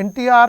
NTR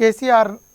KCR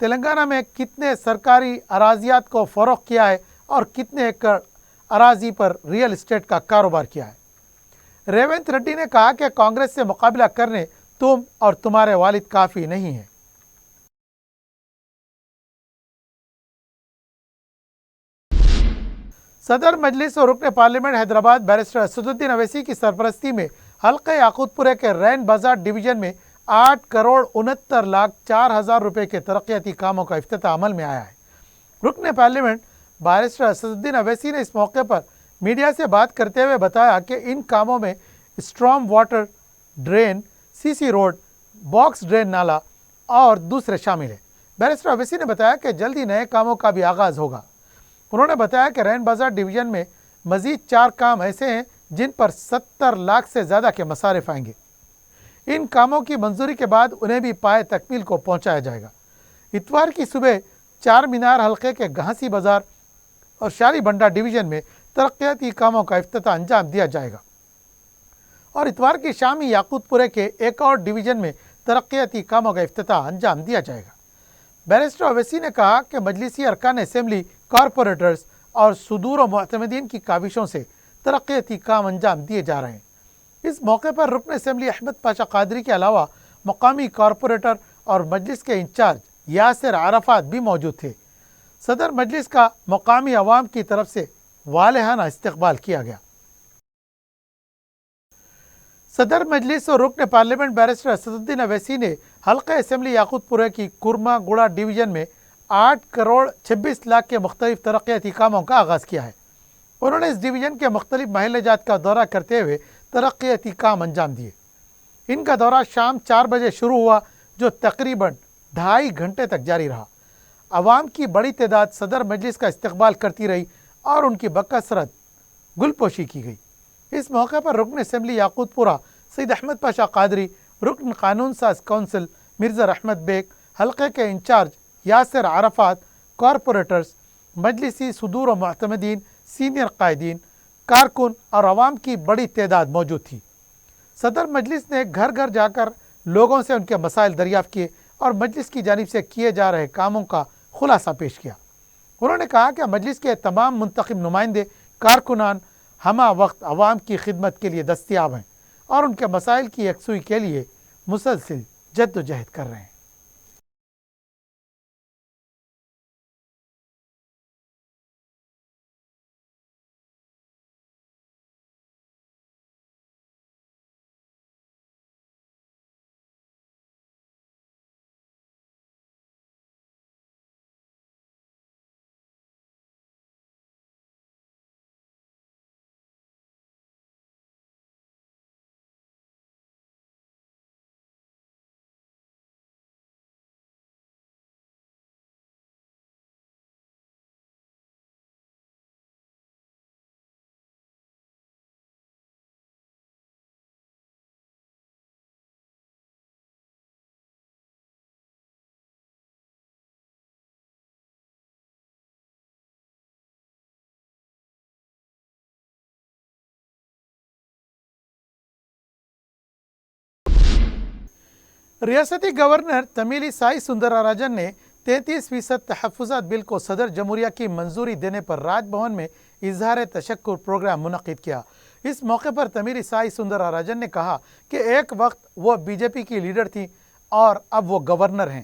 Telangana میں کتنے سرکاری اراضیات کو فروخت کیا ہے اور کتنے ایکڑ اراضی پر ریئل اسٹیٹ کا کاروبار کیا ہے۔ ریونت ریڈی نے کہا کہ کانگریس سے مقابلہ کرنے تم اور تمہارے والد کافی نہیں ہیں۔ صدر مجلس اور رکن پارلیمنٹ حیدرآباد بیرسٹر اسدالدین اویسی کی سرپرستی میں حلقہ یاقوت پورے کے رین بازار ڈویژن میں 8,69,04,000 روپے کے ترقیاتی کاموں کا افتتاح عمل میں آیا ہے۔ رکن پارلیمنٹ بیرسٹر اسدالدین اویسی نے اس موقع پر میڈیا سے بات کرتے ہوئے بتایا کہ ان کاموں میں اسٹرام واٹر ڈرین، سی سی روڈ، باکس ڈرین نالا اور دوسرے شامل ہیں۔ بیرسٹر اویسی نے بتایا کہ جلد ہی نئے کاموں کا بھی آغاز ہوگا۔ انہوں نے بتایا کہ رین بازار ڈویژن میں مزید 4 کام ایسے ہیں جن پر 70 لاکھ سے زیادہ کے مصارف آئیں گے۔ ان کاموں کی منظوری کے بعد انہیں بھی پائے تکمیل کو پہنچایا جائے گا۔ اتوار کی صبح 4 مینار حلقے کے گھانسی بازار اور شالی بنڈا ڈویژن میں ترقیاتی کاموں کا افتتاح انجام دیا جائے گا اور اتوار کی شام ہی یاقوت پورے کے ایک اور ڈویژن میں ترقیاتی کاموں کا افتتاح انجام دیا جائے گا۔ بیرسٹر اویسی نے کہا کہ مجلسی ارکان اسمبلی، کارپوریٹرز اور صدور و معتمدین کی کاوشوں سے ترقیاتی کام انجام دیے جا رہے ہیں۔ اس موقع پر رکن اسمبلی احمد پاشا قادری کے علاوہ مقامی کارپوریٹر اور مجلس کے انچارج یاسر عرفات بھی موجود تھے۔ صدر مجلس کا مقامی عوام کی طرف سے والہانہ استقبال کیا گیا۔ صدر مجلس اور رکن پارلیمنٹ بیرسٹر اسدالدین اویسی نے حلقہ اسمبلی یاقوت پورے کی کرما گوڑا ڈویژن میں 8,26,00,000 کے مختلف ترقیاتی کاموں کا آغاز کیا ہے۔ انہوں نے اس ڈویژن کے مختلف محلے جات کا دورہ کرتے ہوئے ترقیاتی کام انجام دیے۔ ان کا دورہ شام 4 بجے شروع ہوا جو تقریباً 2.5 گھنٹے تک جاری رہا۔ عوام کی بڑی تعداد صدر مجلس کا استقبال کرتی رہی اور ان کی بکثرت گل پوشی کی گئی۔ اس موقع پر رکن اسمبلی یاقوت پورہ سید احمد پاشا قادری، رکن قانون ساز کونسل مرزا احمد بیگ، حلقے کے انچارج یاسر عرفات، کارپوریٹرز، مجلسی صدور و معتمدین، سینئر قائدین، کارکن اور عوام کی بڑی تعداد موجود تھی۔ صدر مجلس نے گھر گھر جا کر لوگوں سے ان کے مسائل دریافت کیے اور مجلس کی جانب سے کیے جا رہے کاموں کا خلاصہ پیش کیا۔ انہوں نے کہا کہ مجلس کے تمام منتخب نمائندے کارکنان ہمہ وقت عوام کی خدمت کے لیے دستیاب ہیں اور ان کے مسائل کی یکسوئی کے لیے مسلسل جد و جہد کر رہے ہیں۔ ریاستی گورنر تمیلی سائی سندراراجن نے 33% تحفظات بل کو صدر جمہوریہ کی منظوری دینے پر راج بھون میں اظہار تشکر پروگرام منعقد کیا۔ اس موقع پر تمیلی سائی سندراراجن نے کہا کہ ایک وقت وہ بی جے پی کی لیڈر تھیں اور اب وہ گورنر ہیں۔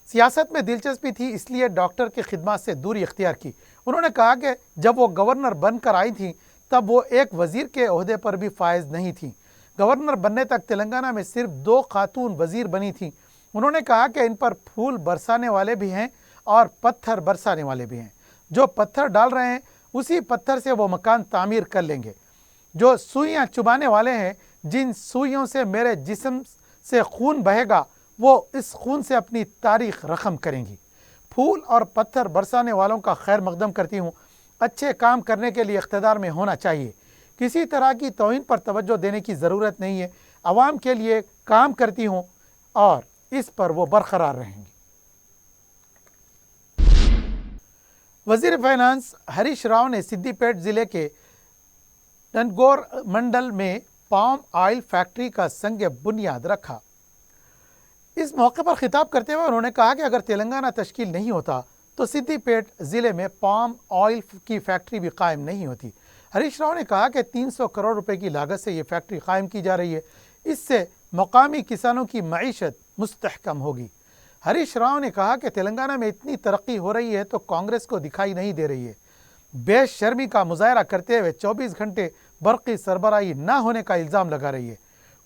سیاست میں دلچسپی تھی اس لیے ڈاکٹر کی خدمات سے دوری اختیار کی۔ انہوں نے کہا کہ جب وہ گورنر بن کر آئی تھیں تب وہ ایک وزیر کے عہدے پر بھی فائز نہیں تھیں۔ گورنر بننے تک تلنگانہ میں صرف 2 خاتون وزیر بنی تھیں۔ انہوں نے کہا کہ ان پر پھول برسانے والے بھی ہیں اور پتھر برسانے والے بھی ہیں۔ جو پتھر ڈال رہے ہیں اسی پتھر سے وہ مکان تعمیر کر لیں گے۔ جو سوئیاں چبانے والے ہیں، جن سوئیوں سے میرے جسم سے خون بہے گا، وہ اس خون سے اپنی تاریخ رقم کریں گی۔ پھول اور پتھر برسانے والوں کا خیر مقدم کرتی ہوں۔ اچھے کام کرنے کے لیے اقتدار میں ہونا چاہیے۔ کسی طرح کی توہین پر توجہ دینے کی ضرورت نہیں ہے۔ عوام کے لیے کام کرتی ہوں اور اس پر وہ برقرار رہیں گی۔ وزیر فائنانس ہریش راؤ نے سدی پیٹ ضلع کے ننگور منڈل میں پام آئل فیکٹری کا سنگ بنیاد رکھا۔ اس موقع پر خطاب کرتے ہوئے انہوں نے کہا کہ اگر تلنگانہ تشکیل نہیں ہوتا تو سدھی پیٹ ضلع میں پام آئل کی فیکٹری بھی قائم نہیں ہوتی۔ ہریش راؤ نے کہا کہ 300 کروڑ روپے کی لاگت سے یہ فیکٹری قائم کی جا رہی ہے، اس سے مقامی کسانوں کی معیشت مستحکم ہوگی۔ ہریش راؤ نے کہا کہ تلنگانہ میں اتنی ترقی ہو رہی ہے تو کانگریس کو دکھائی نہیں دے رہی ہے۔ بے شرمی کا مظاہرہ کرتے ہوئے 24 گھنٹے برقی سربراہی نہ ہونے کا الزام لگا رہی ہے۔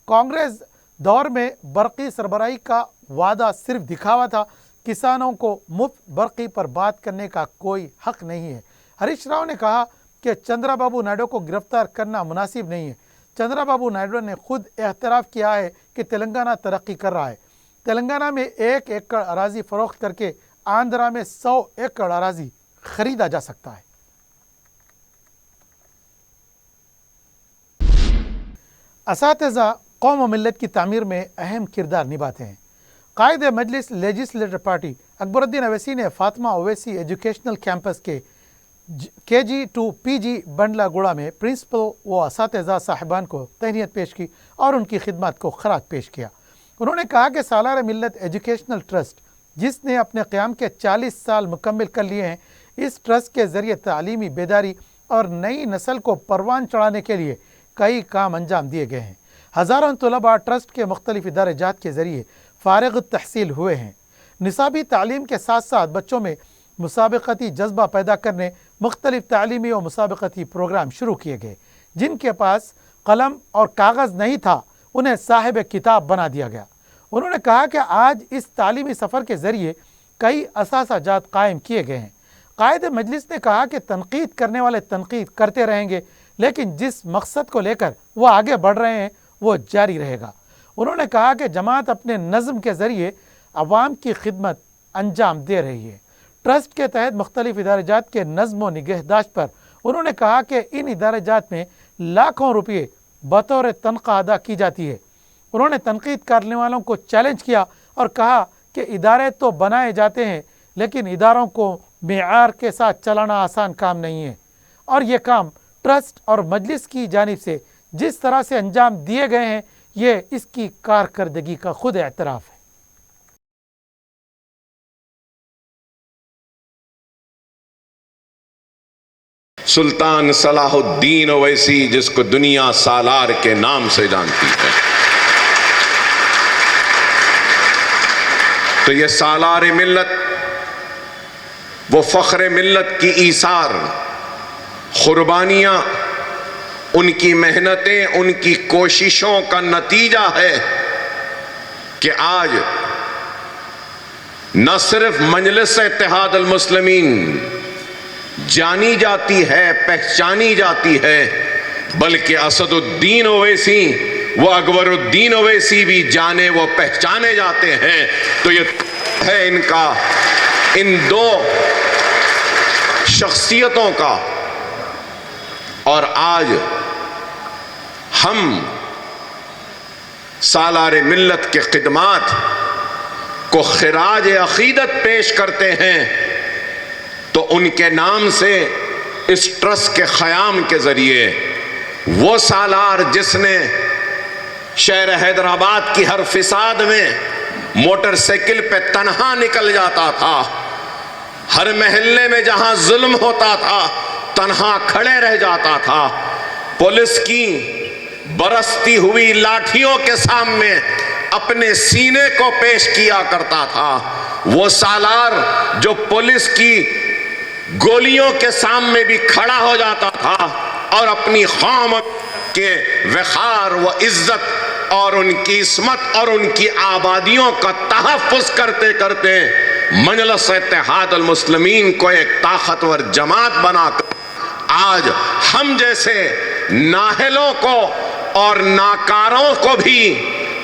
کانگریس دور میں برقی سربراہی کا وعدہ صرف دکھاوا تھا، کسانوں کو مفت برقی پر بات کرنے کا کوئی حق نہیں ہے۔ ہریش راؤ نے کہا کہ چندرا بابو نائیڈو کو گرفتار کرنا مناسب نہیں ہے۔ چندرا بابو نائیڈو نے خود اعتراف کیا ہے کہ تلنگانہ ترقی کر رہا ہے۔ تلنگانہ میں 1 ایکڑ اراضی فروخت کر کے آندھرا میں 100 ایکڑ اراضی خریدا جا سکتا ہے۔ اساتذہ قوم و ملت کی تعمیر میں اہم کردار نبھاتے ہیں۔ قائد مجلس لیجسلیٹر پارٹی اکبر الدین اویسی نے فاطمہ اویسی ایجوکیشنل کیمپس کے KG to PG بنڈلا گوڑا میں پرنسپل و اساتذہ صاحبان کو تہنیت پیش کی اور ان کی خدمات کو خراج پیش کیا۔ انہوں نے کہا کہ سالار ملت ایجوکیشنل ٹرسٹ جس نے اپنے قیام کے 40 سال مکمل کر لیے ہیں، اس ٹرسٹ کے ذریعے تعلیمی بیداری اور نئی نسل کو پروان چڑھانے کے لیے کئی کام انجام دیے گئے ہیں۔ ہزاروں طلباء ٹرسٹ کے مختلف ادارے جات کے ذریعے فارغ التحصیل ہوئے ہیں۔ نصابی تعلیم کے ساتھ ساتھ بچوں میں مسابقتی جذبہ پیدا کرنے مختلف تعلیمی و مسابقتی پروگرام شروع کیے گئے۔ جن کے پاس قلم اور کاغذ نہیں تھا انہیں صاحب کتاب بنا دیا گیا۔ انہوں نے کہا کہ آج اس تعلیمی سفر کے ذریعے کئی اثاثہ جات قائم کیے گئے ہیں۔ قائد مجلس نے کہا کہ تنقید کرنے والے تنقید کرتے رہیں گے، لیکن جس مقصد کو لے کر وہ آگے بڑھ رہے ہیں وہ جاری رہے گا۔ انہوں نے کہا کہ جماعت اپنے نظم کے ذریعے عوام کی خدمت انجام دے رہی ہے۔ ٹرسٹ کے تحت مختلف ادارے جات کے نظم و نگہداشت پر انہوں نے کہا کہ ان ادارے جات میں لاکھوں روپے بطور تنخواہ ادا کی جاتی ہے۔ انہوں نے تنقید کرنے والوں کو چیلنج کیا اور کہا کہ ادارے تو بنائے جاتے ہیں لیکن اداروں کو معیار کے ساتھ چلانا آسان کام نہیں ہے، اور یہ کام ٹرسٹ اور مجلس کی جانب سے جس طرح سے انجام دیے گئے ہیں یہ اس کی کارکردگی کا خود اعتراف ہے۔ سلطان صلاح الدین اویسی، جس کو دنیا سالار کے نام سے جانتی ہے، تو یہ سالار ملت، وہ فخر ملت کی ایثار، قربانیاں، ان کی محنتیں، ان کی کوششوں کا نتیجہ ہے کہ آج نہ صرف مجلس اتحاد المسلمین جانی جاتی ہے، پہچانی جاتی ہے، بلکہ اسد الدین اویسی وہ اکبر الدین اویسی بھی جانے وہ پہچانے جاتے ہیں۔ تو یہ ہے ان کا، ان دو شخصیتوں کا۔ اور آج ہم سالار ملت کے خدمات کو خراج عقیدت پیش کرتے ہیں، تو ان کے نام سے اس ٹرسٹ کے قیام کے ذریعے وہ سالار جس نے شہر حیدرآباد کی ہر فساد میں موٹر سائیکل پہ تنہا نکل جاتا تھا، ہر محلے میں جہاں ظلم ہوتا تھا تنہا کھڑے رہ جاتا تھا، پولیس کی برستی ہوئی لاٹھیوں کے سامنے اپنے سینے کو پیش کیا کرتا تھا، وہ سالار جو پولیس کی گولیوں کے سامنے بھی کھڑا ہو جاتا تھا اور اپنی قوم کے وقار و عزت اور ان کی عصمت اور ان کی آبادیوں کا تحفظ کرتے کرتے مجلس اتحاد المسلمین کو ایک طاقتور جماعت بنا کر آج ہم جیسے نااہلوں کو اور ناکاروں کو بھی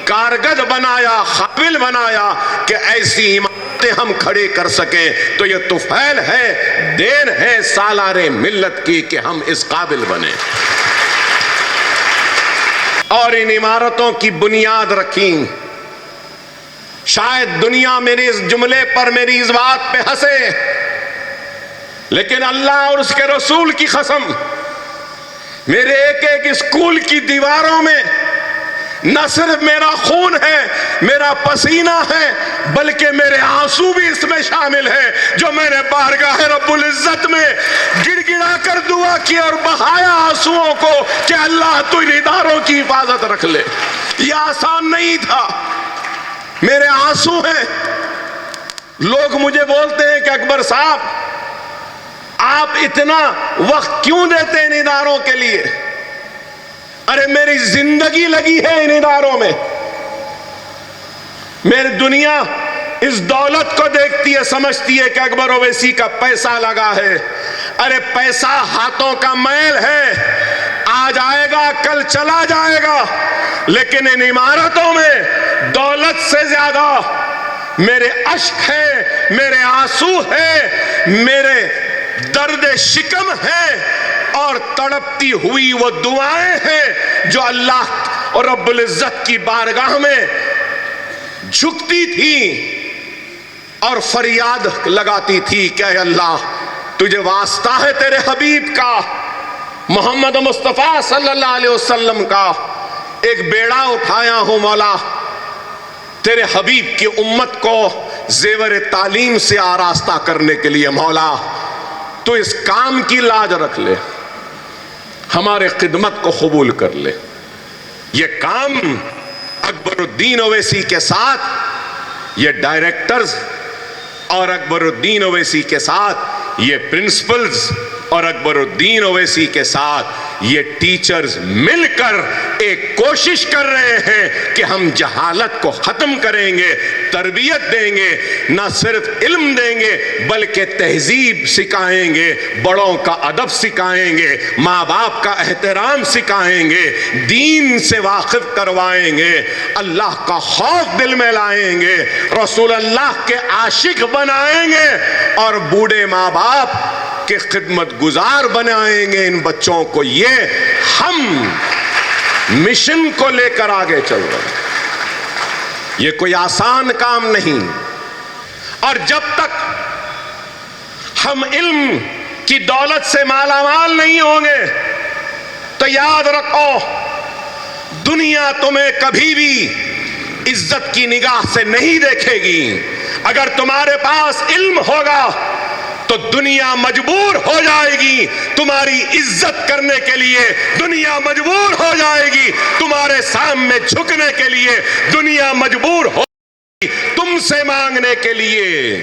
کارگد بنایا، قابل بنایا کہ ایسی عمارتیں ہم کھڑی کر سکیں۔ تو یہ طفیل ہے، دین ہے سالار ملت کی کہ ہم اس قابل بنیں اور ان عمارتوں کی بنیاد رکھیں۔ شاید دنیا میری اس جملے پر، میری اس بات پہ ہنسے، لیکن اللہ اور اس کے رسول کی قسم، میرے ایک ایک اسکول کی دیواروں میں نہ صرف میرا خون ہے، میرا پسینہ ہے، بلکہ میرے آنسو بھی اس میں شامل ہیں جو میں نے بارگاہ رب العزت میں گڑ گڑا کر دعا کی اور بہایا آنسوؤں کو کہ اللہ تو ان اداروں کی حفاظت رکھ لے۔ یہ آسان نہیں تھا، میرے آنسو ہیں۔ لوگ مجھے بولتے ہیں کہ اکبر صاحب آپ اتنا وقت کیوں دیتے ہیں ان اداروں کے لیے؟ ارے میری زندگی لگی ہے ان اداروں میں۔ میری دنیا اس دولت کو دیکھتی ہے، سمجھتی ہے کہ اکبر اویسی کا پیسہ لگا ہے۔ ارے پیسہ ہاتھوں کا میل ہے، آج آئے گا کل چلا جائے گا، لیکن ان عمارتوں میں دولت سے زیادہ میرے اشک ہے، میرے آنسو ہے، میرے درد شکم ہے اور تڑپتی ہوئی وہ دعائیں ہیں جو اللہ اور رب العزت کی بارگاہ میں جھکتی تھی اور فریاد لگاتی تھی کہ اے اللہ تجھے واسطہ ہے تیرے حبیب کا، محمد مصطفیٰ صلی اللہ علیہ وسلم کا، ایک بیڑا اٹھایا ہوں مولا تیرے حبیب کی امت کو زیور تعلیم سے آراستہ کرنے کے لیے۔ مولا تو اس کام کی لاج رکھ لے، ہمارے خدمت کو قبول کر لے۔ یہ کام اکبر الدین اویسی کے ساتھ یہ ڈائریکٹرز اور اکبر الدین اویسی کے ساتھ یہ پرنسپلز اور اکبر الدین اویسی کے ساتھ یہ ٹیچرز مل کر ایک کوشش کر رہے ہیں کہ ہم جہالت کو ختم کریں گے، تربیت دیں گے، نہ صرف علم دیں گے بلکہ تہذیب سکھائیں گے، بڑوں کا ادب سکھائیں گے، ماں باپ کا احترام سکھائیں گے، دین سے واقف کروائیں گے، اللہ کا خوف دل میں لائیں گے، رسول اللہ کے عاشق بنائیں گے اور بوڑھے ماں باپ کہ خدمت گزار بنائیں گے ان بچوں کو۔ یہ ہم مشن کو لے کر آگے چل رہے ہیں، یہ کوئی آسان کام نہیں، اور جب تک ہم علم کی دولت سے مالا مال نہیں ہوں گے تو یاد رکھو دنیا تمہیں کبھی بھی عزت کی نگاہ سے نہیں دیکھے گی۔ اگر تمہارے پاس علم ہوگا تو دنیا مجبور ہو جائے گی تمہاری عزت کرنے کے لیے، دنیا مجبور ہو جائے گی تمہارے سامنے جھکنے کے لیے، دنیا مجبور ہو جائے گی تم سے مانگنے کے لیے۔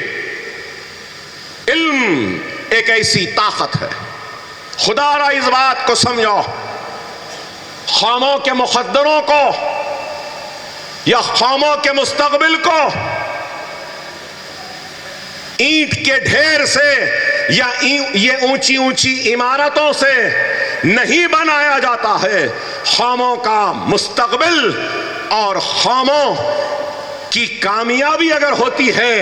علم ایک ایسی طاقت ہے، خدا را اس بات کو سمجھو، قوموں کے مقدروں کو یا قوموں کے مستقبل کو اینٹ کے ڈھیر سے یا یہ اونچی اونچی عمارتوں سے نہیں بنایا جاتا ہے۔ قوموں کا مستقبل اور قوموں کی کامیابی اگر ہوتی ہے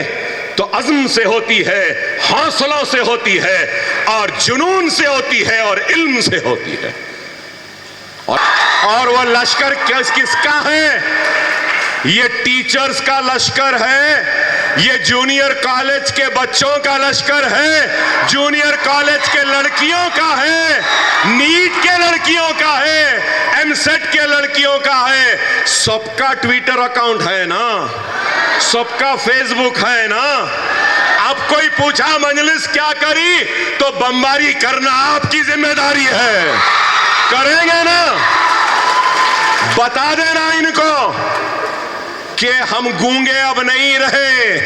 تو عزم سے ہوتی ہے، حوصلوں سے ہوتی ہے، اور جنون سے ہوتی ہے، اور علم سے ہوتی ہے۔ اور وہ لشکر کس کا ہے؟ یہ ٹیچرز کا لشکر ہے، یہ جونیئر کالج کے بچوں کا لشکر ہے، جونیئر کالج کے لڑکیوں کا ہے، نیٹ کے لڑکیوں کا ہے، ایم سیٹ کے لڑکیوں کا ہے۔ سب کا ٹویٹر اکاؤنٹ ہے نا، سب کا فیس بک ہے نا۔ اب کوئی پوچھا مجلس کیا کری تو بمباری کرنا آپ کی ذمہ داری ہے، کریں گے نا؟ بتا دینا ان کو کہ ہم گونگے اب نہیں رہے،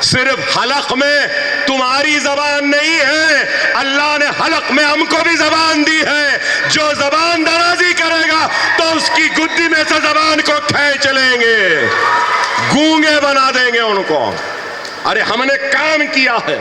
صرف حلق میں تمہاری زبان نہیں ہے، اللہ نے حلق میں ہم کو بھی زبان دی ہے، جو زبان درازی کرے گا تو اس کی گدی میں سے زبان کو کھینچ لیں گے، گونگے بنا دیں گے ان کو۔ ارے ہم نے کام کیا ہے۔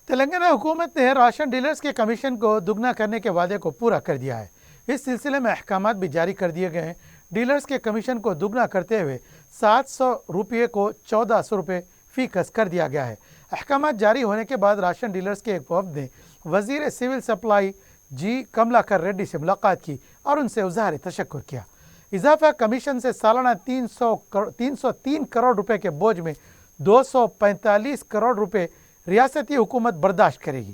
تلنگانہ حکومت نے راشن ڈیلرز کے کمیشن کو دگنا کرنے کے وعدے کو پورا کر دیا ہے۔ اس سلسلے میں احکامات بھی جاری کر دیے گئے ہیں۔ ڈیلرز کے کمیشن کو دگنا کرتے ہوئے 700 روپے کو 1400 روپے فی کس کر دیا گیا ہے۔ احکامات جاری ہونے کے بعد راشن ڈیلرز کے ایک وفد نے وزیر سول سپلائی جی کملاکر ریڈی سے ملاقات کی اور ان سے اظہار تشکر کیا۔ اضافہ کمیشن سے سالانہ 303 کروڑ روپے کے بوجھ میں 245 کروڑ روپے ریاستی حکومت برداشت کرے گی۔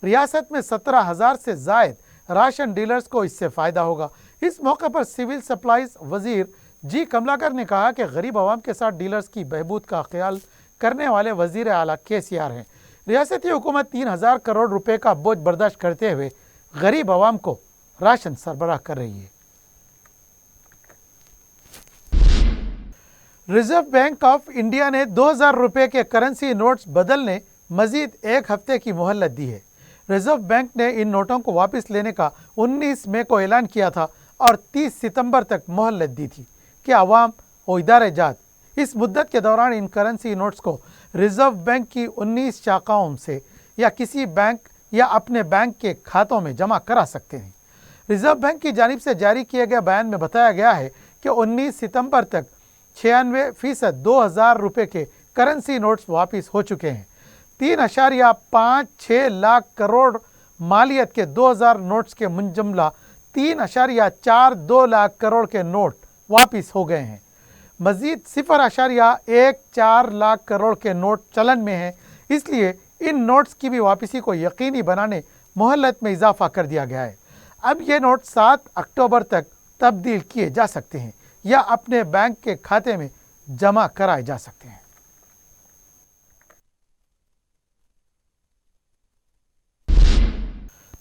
ریاست میں 17,000 سے زائد راشن ڈیلرز کو اس سے فائدہ ہوگا۔ اس موقع پر سول سپلائز وزیر جی کملاکر نے کہا کہ غریب عوام کے ساتھ ڈیلرز کی بہبود کا خیال کرنے والے وزیر اعلیٰ KCR ہیں۔ ریاستی حکومت 3000 کروڑ روپے کا بوجھ برداشت کرتے ہوئے غریب عوام کو راشن سربراہ کر رہی ہے۔ ریزرو بینک آف انڈیا نے 2000 روپے کے کرنسی نوٹس بدلنے مزید ایک ہفتے کی مہلت دی ہے۔ ریزرو بینک نے ان نوٹوں کو واپس لینے کا 19 مئی کو اعلان کیا تھا اور 30 ستمبر تک مہلت دی تھی کہ عوام و ادارے جات اس مدت کے دوران ان کرنسی نوٹس کو ریزرو بینک کی 19 شاخاؤں سے یا کسی بینک یا اپنے بینک کے کھاتوں میں جمع کرا سکتے ہیں۔ ریزرو بینک کی جانب سے جاری کیے گئے بیان میں بتایا گیا ہے کہ 19 ستمبر تک 96% 2000 روپے کے کرنسی نوٹس واپس ہو چکے ہیں۔ 3.56 لاکھ کروڑ مالیت کے 2000 نوٹس کے منجملہ 3.42 لاکھ کروڑ کے نوٹ واپس ہو گئے ہیں۔ مزید 0.14 لاکھ کروڑ کے نوٹ چلن میں ہیں، اس لیے ان نوٹس کی بھی واپسی کو یقینی بنانے مہلت میں اضافہ کر دیا گیا ہے۔ اب یہ نوٹ 7 اکتوبر تک تبدیل کیے جا سکتے ہیں یا اپنے بینک کے کھاتے میں جمع کرائے جا سکتے ہیں۔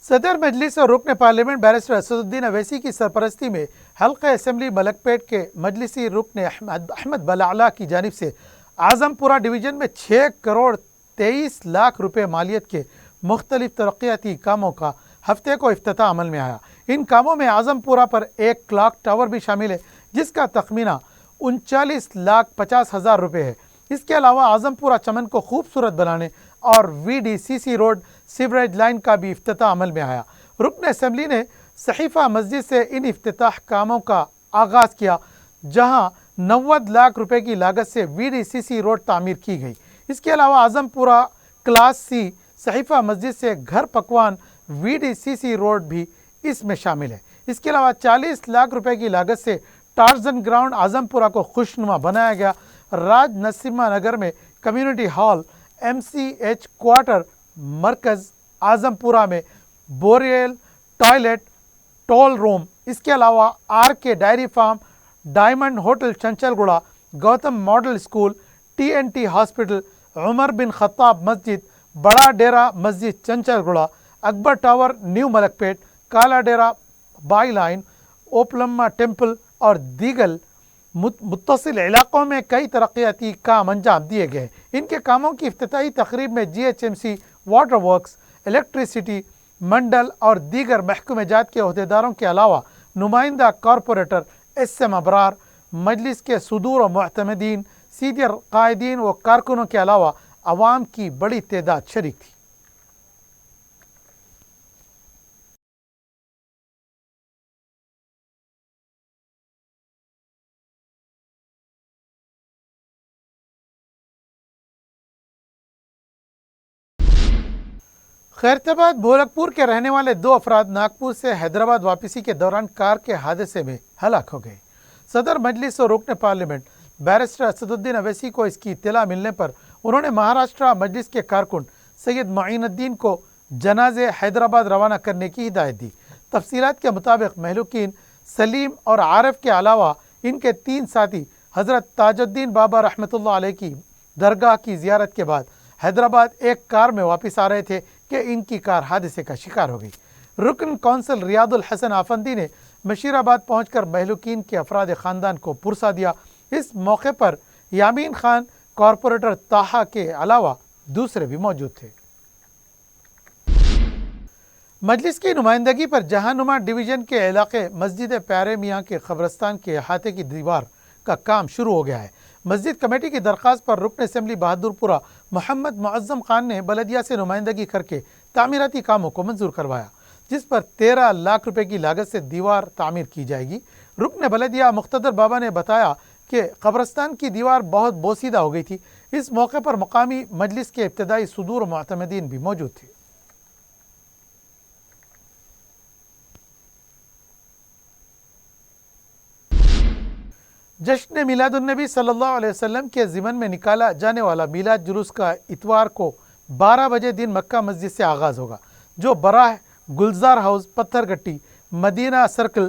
صدر مجلس اور رکن پارلیمنٹ بیرسٹر اسدالدین اویسی کی سرپرستی میں حلقہ اسمبلی ملک پیٹ کے مجلسی رکن احمد بلعلا کی جانب سے اعظم پورہ ڈویژن میں 6 کروڑ 23 لاکھ روپے مالیت کے مختلف ترقیاتی کاموں کا ہفتے کو افتتاح عمل میں آیا۔ ان کاموں میں اعظم پورہ پر ایک کلاک ٹاور بھی شامل ہے جس کا تخمینہ 39,50,000 روپے ہے۔ اس کے علاوہ اعظم پورہ چمن کو خوبصورت بنانے اور VDCC روڈ سیوریج لائن کا بھی افتتاح عمل میں آیا۔ رکن اسمبلی نے صحیفہ مسجد سے ان افتتاح کاموں کا آغاز کیا جہاں 90 لاکھ روپے کی لاگت سے VDCC روڈ تعمیر کی گئی۔ اس کے علاوہ اعظم پورہ کلاس C صحیفہ مسجد سے گھر پکوان VDCC روڈ بھی اس میں شامل ہے۔ اس کے علاوہ 40 لاکھ روپے کی لاگت سے ٹارزن گراؤنڈ اعظم پورہ کو خوشنما بنایا گیا۔ راج نرسمہا نگر میں کمیونٹی ہال MCH کوارٹر مرکز اعظم پورہ میں بوریل ٹوائلٹ ٹول روم، اس کے علاوہ RK dairy farm, diamond hotel Chanchalguda, Gautam model school, TNT hospital, Umar bin Khattab مسجد، بڑا ڈیرہ مسجد چنچل گڑا، اکبر ٹاور نیو ملک پیٹ، کالا ڈیرہ بائی لائن، اوپلما ٹیمپل اور دیگر متصل علاقوں میں کئی ترقیاتی کام انجام دیے گئے۔ ان کے کاموں کی افتتاحی تقریب میں GHMC، واٹر ورکس، الیکٹریسٹی منڈل اور دیگر محکمہ جات کے عہدیداروں کے علاوہ نمائندہ کارپوریٹر SM ابرار، مجلس کے صدور و معتمدین، سینئر قائدین و کارکنوں کے علاوہ عوام کی بڑی تعداد شریک تھی۔ خیرتباد بھولکپور کے رہنے والے 2 افراد ناگپور سے حیدرآباد واپسی کے دوران کار کے حادثے میں ہلاک ہو گئے۔ صدر مجلس اور رکن پارلیمنٹ بیرسٹر اسدالدین اویسی کو اس کی اطلاع ملنے پر انہوں نے مہاراشٹرا مجلس کے کارکن سید معین الدین کو جنازے حیدرآباد روانہ کرنے کی ہدایت دی۔ تفصیلات کے مطابق مہلوکین سلیم اور عارف کے علاوہ ان کے 3 ساتھی حضرت تاج الدین بابا رحمۃ اللہ علیہ کی درگاہ کی زیارت کے بعد حیدرآباد ایک کار میں واپس آ رہے تھے کہ ان کی کار حادثے کا شکار ہو گئی۔ رکن کونسل ریاض الحسن آفندی نے مشیر آباد پہنچ کر مہلوکین کے افراد خاندان کو پرسہ دیا۔ اس موقع پر یامین خان، کارپوریٹر طاہا کے علاوہ دوسرے بھی موجود تھے۔ مجلس کی نمائندگی پر جہانما ڈویژن کے علاقے مسجد پیارے میاں کے قبرستان کے احاطے کی دیوار کا کام شروع ہو گیا ہے۔ مسجد کمیٹی کی درخواست پر رکن اسمبلی بہادر پورہ محمد معظم خان نے بلدیہ سے نمائندگی کر کے تعمیراتی کاموں کو منظور کروایا، جس پر 13 لاکھ روپے کی لاگت سے دیوار تعمیر کی جائے گی۔ رکن بلدیہ مقتدر بابا نے بتایا کہ قبرستان کی دیوار بہت بوسیدہ ہو گئی تھی۔ اس موقع پر مقامی مجلس کے ابتدائی صدور و معتمدین بھی موجود تھے۔ جشن میلاد النبی صلی اللہ علیہ وسلم کے ضمن میں نکالا جانے والا میلاد جلوس کا اتوار کو 12 بجے دن مکہ مسجد سے آغاز ہوگا، جو براہ گلزار ہاؤس، پتھر گٹی، مدینہ سرکل،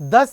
10